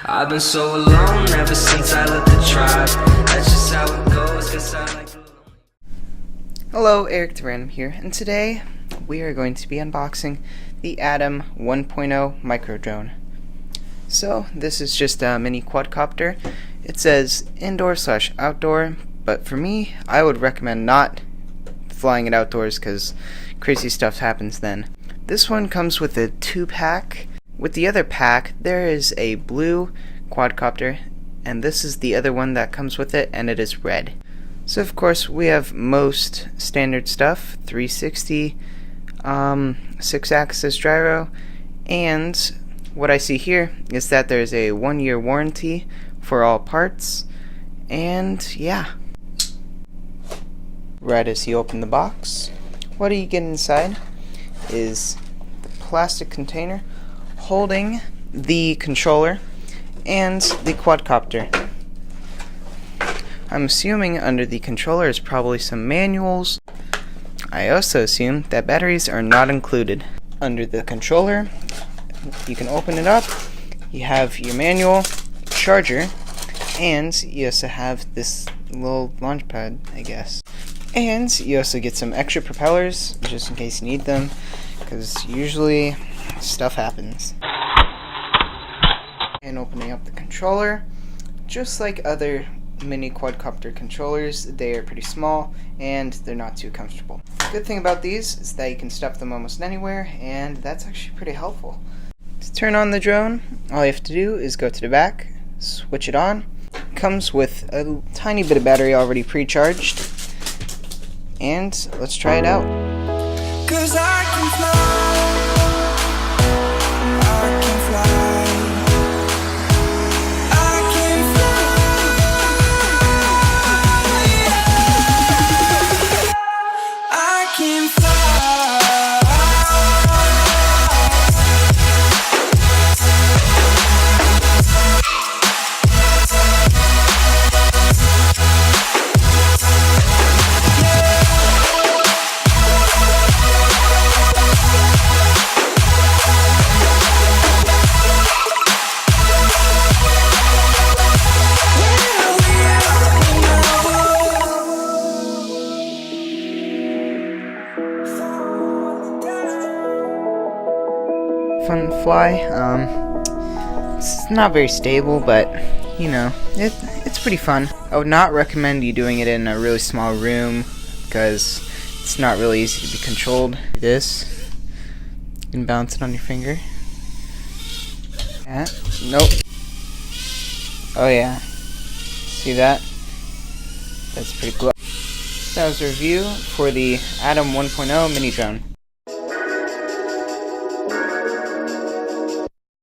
I've been so alone ever since I left the tribe. That's just how it goes, 'cause I like. Hello, Eric the Random here, and today we are going to be unboxing the Atom 1.0 micro drone. So this is just a mini quadcopter. It says indoor/outdoor, but for me, I would recommend not flying it outdoors because crazy stuff happens then. This one comes with a 2-pack. With the other pack, there is a blue quadcopter, and this is the other one that comes with it, and it is red. So of course we have most standard stuff, 360, 6-axis gyro, and what I see here is that there's a 1-year warranty for all parts, and yeah. Right as you open the box, what do you get inside is the plastic container holding the controller and the quadcopter. I'm assuming under the controller is probably some manuals. I also assume that batteries are not included. Under the controller, you can open it up. You have your manual, charger, and you also have this little launch pad, I guess. And you also get some extra propellers, just in case you need them, because usually stuff happens. And opening up the controller, just like other mini quadcopter controllers, they are pretty small and they're not too comfortable. The good thing about these is that you can stuff them almost anywhere, and that's actually pretty helpful. To turn on the drone, all you have to do is go to the back, switch it on. It comes with a tiny bit of battery already pre-charged, and let's try it out. 'Cause I can fly. Fun to fly. It's not very stable, but you know, it's pretty fun. I would not recommend you doing it in a really small room because it's not really easy to be controlled. This, you can bounce it on your finger. Yeah. Nope. Oh yeah. See that? That's pretty cool. That was a review for the Atom 1.0 mini drone.